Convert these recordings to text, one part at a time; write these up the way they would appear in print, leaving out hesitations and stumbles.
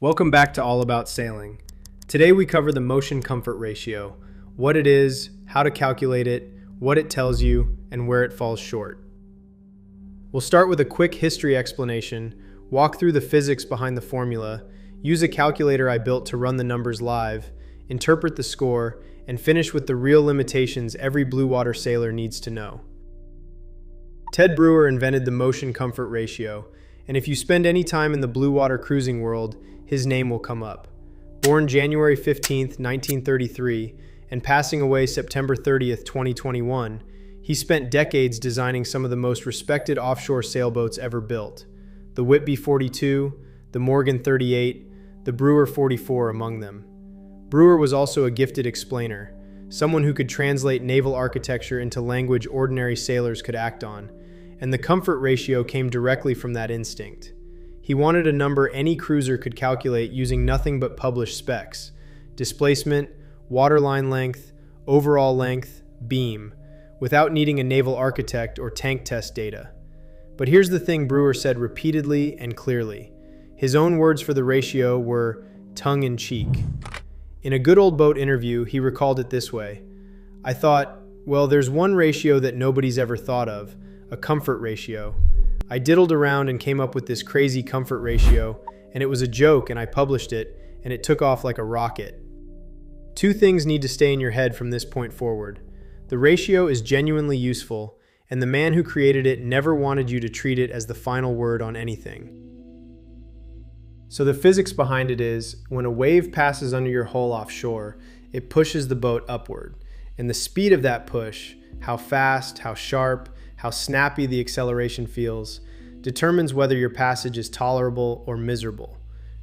Welcome back to All About Sailing. Today we cover the motion comfort ratio, what it is, how to calculate it, what it tells you, and where it falls short. We'll start with a quick history explanation, walk through the physics behind the formula, use a calculator I built to run the numbers live, interpret the score, and finish with the real limitations every blue water sailor needs to know. Ted Brewer invented the motion comfort ratio, and if you spend any time in the blue water cruising world, his name will come up. Born January 15, 1933, and passing away September 30, 2021, he spent decades designing some of the most respected offshore sailboats ever built. The Whitby 42, the Morgan 38, the Brewer 44 among them. Brewer was also a gifted explainer, someone who could translate naval architecture into language ordinary sailors could act on, and the comfort ratio came directly from that instinct. He wanted a number any cruiser could calculate using nothing but published specs: displacement, waterline length, overall length, beam, without needing a naval architect or tank test data. But here's the thing Brewer said repeatedly and clearly. His own words for the ratio were tongue-in-cheek. In a Good Old Boat interview, he recalled it this way: "I thought, well, there's one ratio that nobody's ever thought of, a comfort ratio. I diddled around and came up with this crazy comfort ratio, and it was a joke, and I published it, and it took off like a rocket." Two things need to stay in your head from this point forward. The ratio is genuinely useful, and the man who created it never wanted you to treat it as the final word on anything. So the physics behind it is, when a wave passes under your hull offshore, it pushes the boat upward, and the speed of that push, how fast, how sharp, how snappy the acceleration feels, determines whether your passage is tolerable or miserable.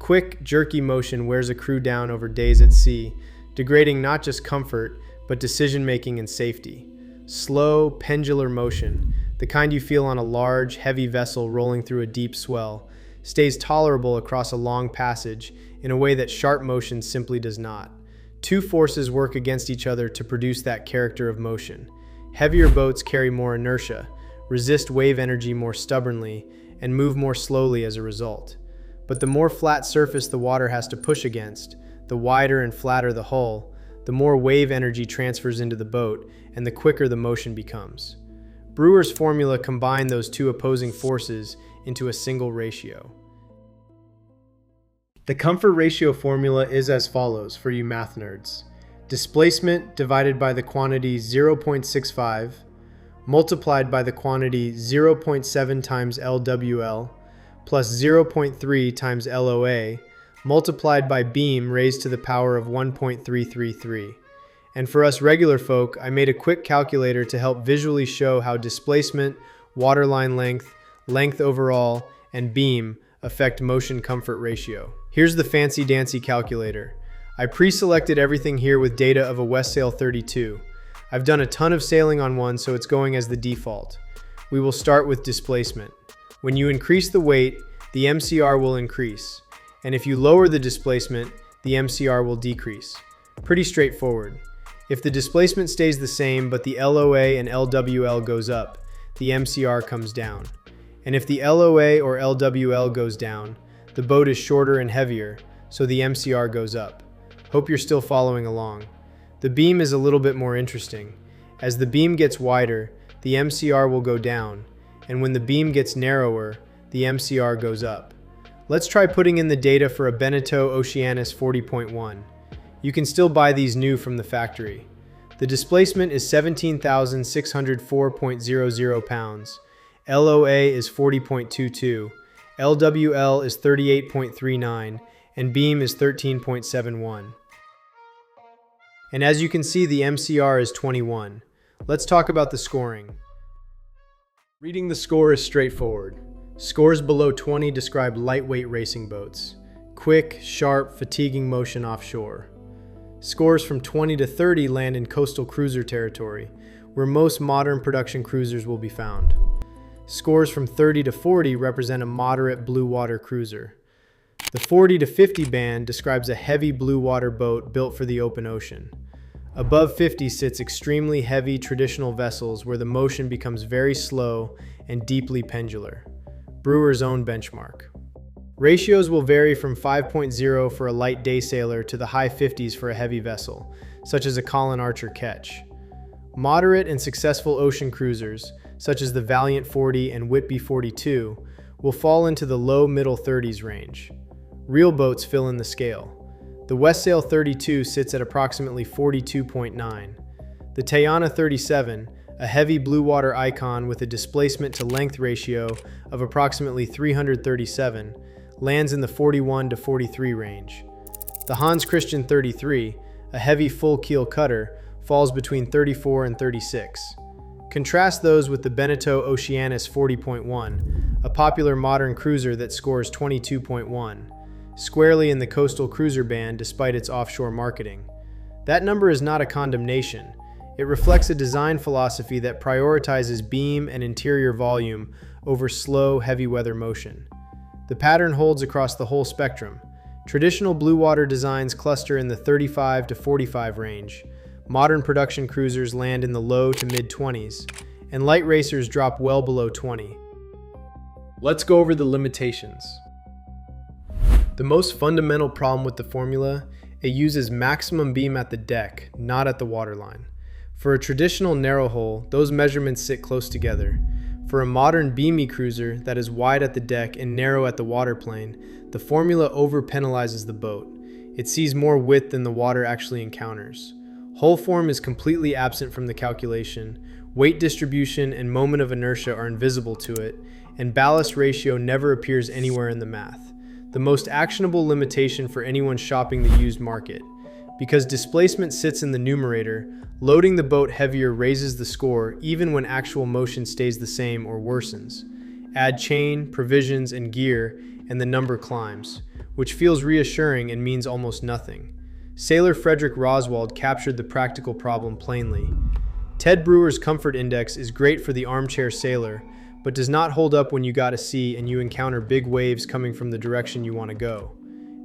Quick, jerky motion wears a crew down over days at sea, degrading not just comfort, but decision-making and safety. Slow, pendular motion, the kind you feel on a large, heavy vessel rolling through a deep swell, stays tolerable across a long passage in a way that sharp motion simply does not. Two forces work against each other to produce that character of motion. Heavier boats carry more inertia, resist wave energy more stubbornly, and move more slowly as a result. But the more flat surface the water has to push against, the wider and flatter the hull, the more wave energy transfers into the boat, and the quicker the motion becomes. Brewer's formula combined those two opposing forces into a single ratio. The comfort ratio formula is as follows for you math nerds. Displacement divided by the quantity 0.65 multiplied by the quantity 0.7 times LWL plus 0.3 times LOA multiplied by beam raised to the power of 1.333. And for us regular folk, I made a quick calculator to help visually show how displacement, waterline length, length overall, and beam affect motion comfort ratio. Here's the fancy-dancy calculator. I pre-selected everything here with data of a Westsail 32. I've done a ton of sailing on one, so it's going as the default. We will start with displacement. When you increase the weight, the MCR will increase. And if you lower the displacement, the MCR will decrease. Pretty straightforward. If the displacement stays the same, but the LOA and LWL goes up, the MCR comes down. And if the LOA or LWL goes down, the boat is shorter and heavier, so the MCR goes up. Hope you're still following along. The beam is a little bit more interesting. As the beam gets wider, the MCR will go down, and when the beam gets narrower, the MCR goes up. Let's try putting in the data for a Beneteau Oceanus 40.1. You can still buy these new from the factory. The displacement is 17,604.00 pounds. LOA is 40.22. LWL is 38.39. And beam is 13.71. And as you can see, the MCR is 21. Let's talk about the scoring. Reading the score is straightforward. Scores below 20 describe lightweight racing boats. Quick, sharp, fatiguing motion offshore. Scores from 20 to 30 land in coastal cruiser territory, where most modern production cruisers will be found. Scores from 30 to 40 represent a moderate blue water cruiser. The 40 to 50 band describes a heavy blue water boat built for the open ocean. Above 50 sits extremely heavy traditional vessels where the motion becomes very slow and deeply pendular. Brewer's own benchmark. Ratios will vary from 5.0 for a light day sailor to the high 50s for a heavy vessel, such as a Colin Archer ketch. Moderate and successful ocean cruisers, such as the Valiant 40 and Whitby 42, will fall into the low-middle 30s range. Real boats fill in the scale. The Westsail 32 sits at approximately 42.9. The Tayana 37, a heavy blue water icon with a displacement to length ratio of approximately 337, lands in the 41 to 43 range. The Hans Christian 33, a heavy full keel cutter, falls between 34 and 36. Contrast those with the Beneteau Oceanus 40.1, a popular modern cruiser that scores 22.1, squarely in the coastal cruiser band despite its offshore marketing. That number is not a condemnation. It reflects a design philosophy that prioritizes beam and interior volume over slow, heavy weather motion. The pattern holds across the whole spectrum. Traditional blue water designs cluster in the 35 to 45 range. Modern production cruisers land in the low to mid-20s, and light racers drop well below 20. Let's go over the limitations. The most fundamental problem with the formula, it uses maximum beam at the deck, not at the waterline. For a traditional narrow hull, those measurements sit close together. For a modern beamy cruiser that is wide at the deck and narrow at the waterplane, the formula over-penalizes the boat. It sees more width than the water actually encounters. Hull form is completely absent from the calculation, weight distribution and moment of inertia are invisible to it, and ballast ratio never appears anywhere in the math. The most actionable limitation for anyone shopping the used market. Because displacement sits in the numerator, loading the boat heavier raises the score even when actual motion stays the same or worsens. Add chain, provisions, and gear, and the number climbs, which feels reassuring and means almost nothing. Sailor Frederick Roswald captured the practical problem plainly. Ted Brewer's comfort index is great for the armchair sailor, but does not hold up when you gotta sea and you encounter big waves coming from the direction you want to go.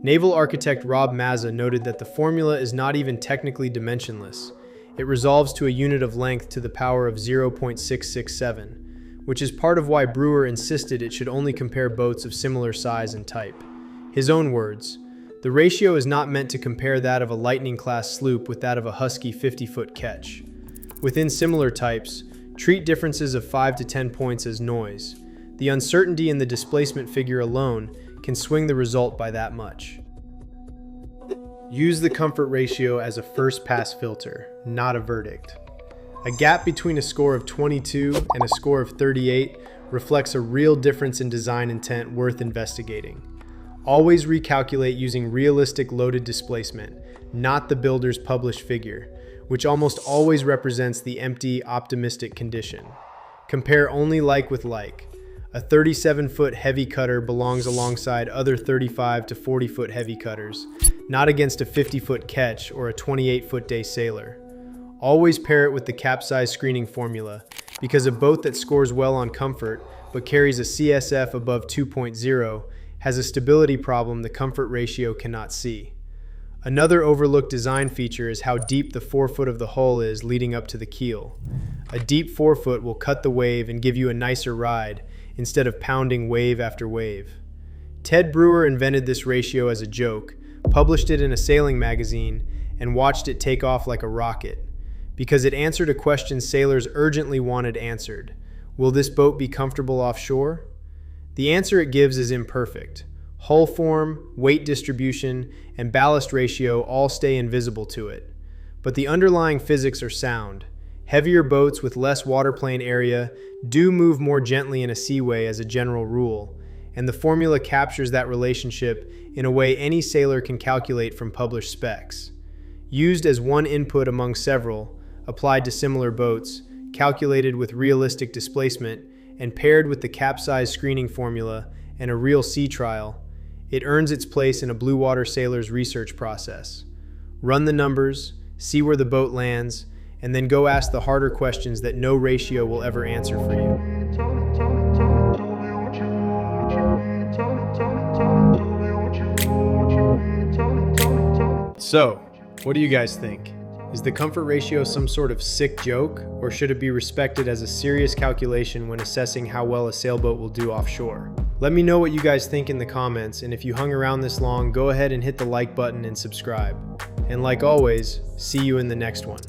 Naval architect Rob Mazza noted that the formula is not even technically dimensionless. It resolves to a unit of length to the power of 0.667, which is part of why Brewer insisted it should only compare boats of similar size and type. His own words, "The ratio is not meant to compare that of a Lightning-class sloop with that of a Husky 50-foot ketch. Within similar types, treat differences of 5 to 10 points as noise. The uncertainty in the displacement figure alone can swing the result by that much." Use the comfort ratio as a first-pass filter, not a verdict. A gap between a score of 22 and a score of 38 reflects a real difference in design intent worth investigating. Always recalculate using realistic loaded displacement, not the builder's published figure, which almost always represents the empty, optimistic condition. Compare only like with like. A 37-foot heavy cutter belongs alongside other 35 to 40-foot heavy cutters, not against a 50-foot ketch or a 28-foot day sailor. Always pair it with the Capsize Screening Formula, because a boat that scores well on comfort but carries a CSF above 2.0 has a stability problem the comfort ratio cannot see. Another overlooked design feature is how deep the forefoot of the hull is leading up to the keel. A deep forefoot will cut the wave and give you a nicer ride, instead of pounding wave after wave. Ted Brewer invented this ratio as a joke, published it in a sailing magazine, and watched it take off like a rocket, because it answered a question sailors urgently wanted answered. Will this boat be comfortable offshore? The answer it gives is imperfect. Hull form, weight distribution, and ballast ratio all stay invisible to it. But the underlying physics are sound. Heavier boats with less waterplane area do move more gently in a seaway as a general rule, and the formula captures that relationship in a way any sailor can calculate from published specs. Used as one input among several, applied to similar boats, calculated with realistic displacement, and paired with the Capsize Screening Formula and a real sea trial, it earns its place in a blue water sailor's research process. Run the numbers, see where the boat lands, and then go ask the harder questions that no ratio will ever answer for you. So, what do you guys think? Is the comfort ratio some sort of sick joke, or should it be respected as a serious calculation when assessing how well a sailboat will do offshore? Let me know what you guys think in the comments, and if you hung around this long, go ahead and hit the like button and subscribe. And like always, see you in the next one.